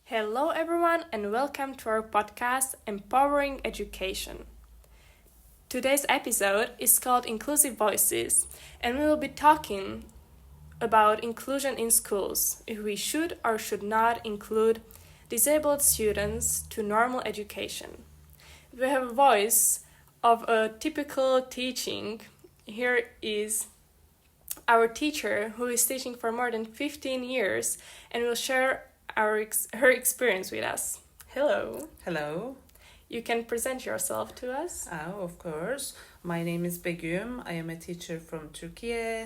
Hello, everyone, and welcome to our podcast, Empowering Education. Today's episode is called Inclusive Voices, and we will be talking about inclusion in schools, if we should or should not include disabled students to normal education. We have a voice of a typical teaching. Here is our teacher who is teaching for more than 15 years and will share her experience with us. Hello. Hello. You can present yourself to us. Oh, of course. My name is Begüm. I am a teacher from Turkey.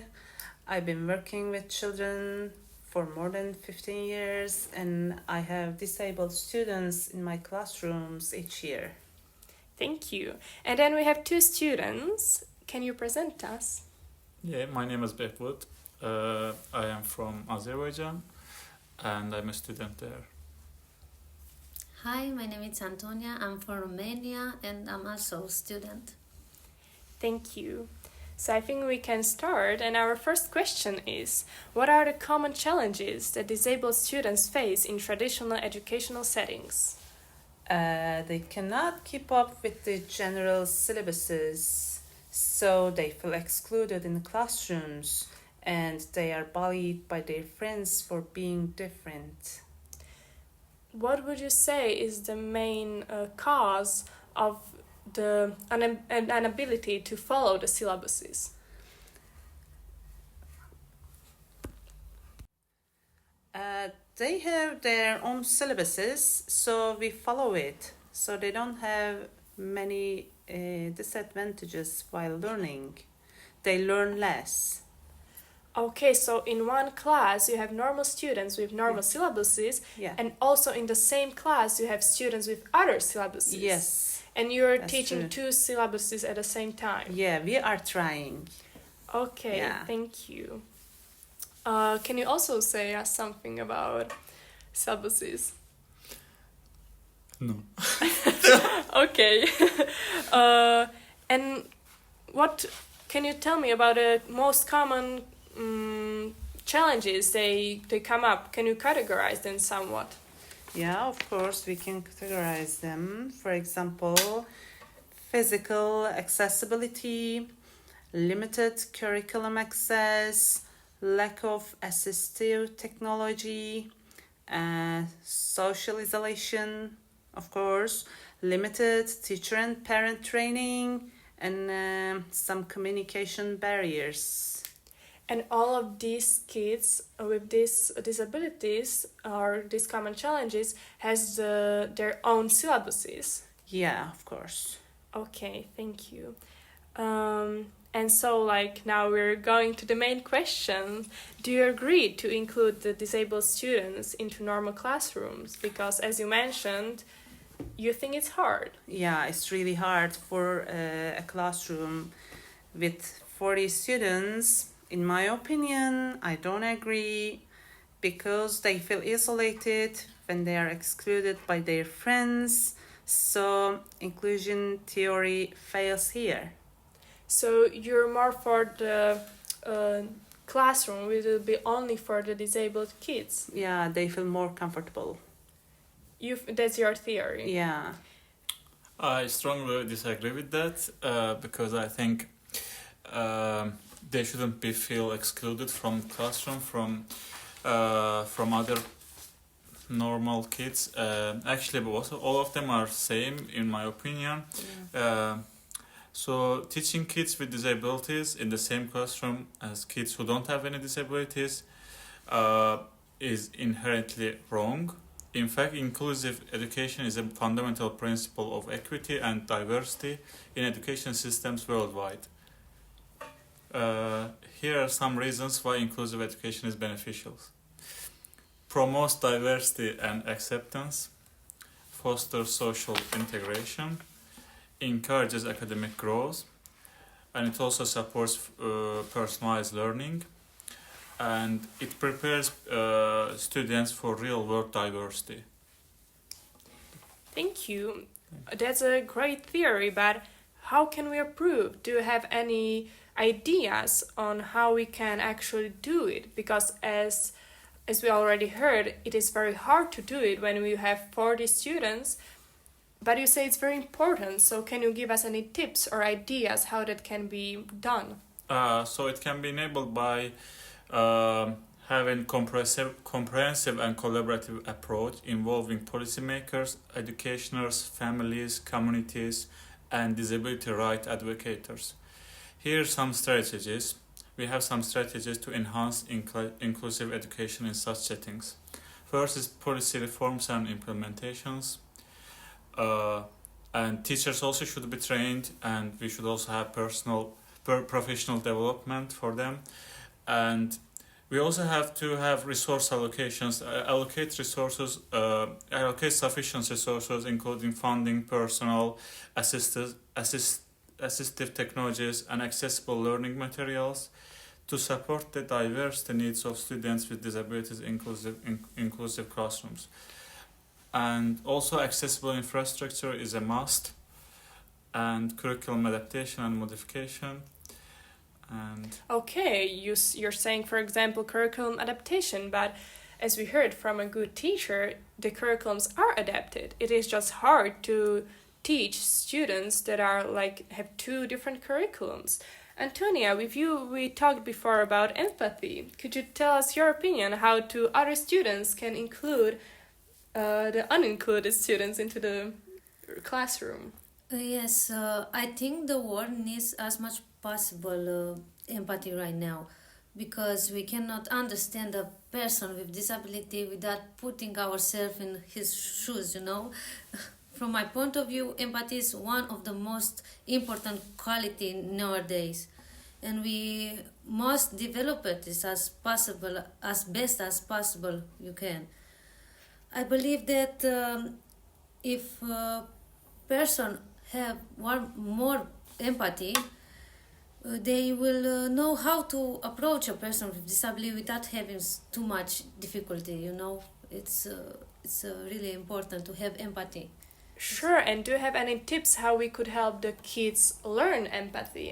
I've been working with children for more than 15 years and I have disabled students in my classrooms each year. Thank you. And then we have two students. Can you present us? Yeah, my name is Behbud. I am from Azerbaijan and I'm a student there. Hi, my name is Antonia. I'm from Romania and I'm also a student. Thank you. So I think we can start. And our first question is, what are the common challenges that disabled students face in traditional educational settings? They cannot keep up with the general syllabuses, so they feel excluded in the classrooms and they are bullied by their friends for being different. What would you say is the main cause of the inability to follow the syllabuses? They have their own syllabuses, so we follow it. So they don't have many disadvantages while learning. They learn less. Okay, so in one class you have normal students with normal syllabuses, Yeah. and also in the same class you have students with other syllabuses. Yes. And you're That's teaching true. two syllabuses at the same time. Yeah, we are trying. Okay, Yeah. thank you. Can you also say us something about syllabuses? No. Okay. And what can you tell me about the most common challenges they come up? Can you categorize them somewhat? Yeah, of course, we can categorize them. For example, physical accessibility, limited curriculum access, lack of assistive technology, social isolation, of course, limited teacher and parent training, and some communication barriers. And all of these kids with these disabilities or these common challenges has their own syllabuses. Yeah, of course. Okay, thank you. And so, now we're going to the main question. Do you agree to include the disabled students into normal classrooms? Because, as you mentioned, you think it's hard. Yeah, it's really hard for a classroom with 40 students. In my opinion, I don't agree because they feel isolated when they are excluded by their friends. So inclusion theory fails here. So you're more for the classroom will be only for the disabled kids. Yeah, they feel more comfortable. That's your theory. Yeah. I strongly disagree with that because I think they shouldn't be feel excluded from classroom from other normal kids. Actually, also all of them are same in my opinion. Yeah. So teaching kids with disabilities in the same classroom as kids who don't have any disabilities is inherently wrong. In fact, inclusive education is a fundamental principle of equity and diversity in education systems worldwide. Here are some reasons why inclusive education is beneficial. Promotes diversity and acceptance, fosters social integration, encourages academic growth, and it also supports personalized learning, and it prepares students for real-world diversity. Thank you. That's a great theory, but how can we improve? Do you have any ideas on how we can actually do it? Because as as we already heard, it is very hard to do it when we have 40 students, but you say it's very important. So can you give us any tips or ideas how that can be done? So it can be enabled by having comprehensive and collaborative approach involving policymakers, educationers, families, communities, and disability right advocates. Here are some strategies. We have some strategies to enhance inclusive education in such settings. First is policy reforms and implementations. And teachers also should be trained, and we should also have professional development for them. And we also have to have resource allocations, allocate sufficient resources, including funding, personnel, assistive technologies, and accessible learning materials to support the diverse needs of students with disabilities inclusive classrooms. And also accessible infrastructure is a must, and curriculum adaptation and modification. And Okay, you're saying, for example, curriculum adaptation, but as we heard from a good teacher, the curriculums are adapted. It is just hard to teach students that are have two different curriculums. Antonia, with you, we talked before about empathy. Could you tell us your opinion how to other students can include the unincluded students into the classroom? Yes, I think the world needs as much possible empathy right now, because we cannot understand a person with disability without putting ourselves in his shoes, you know. From my point of view, empathy is one of the most important quality nowadays, and we must develop it as possible, as best as possible you can. I believe that if a person have one more empathy, they will know how to approach a person with disability without having too much difficulty. You know, it's really important to have empathy. Sure, and do you have any tips how we could help the kids learn empathy?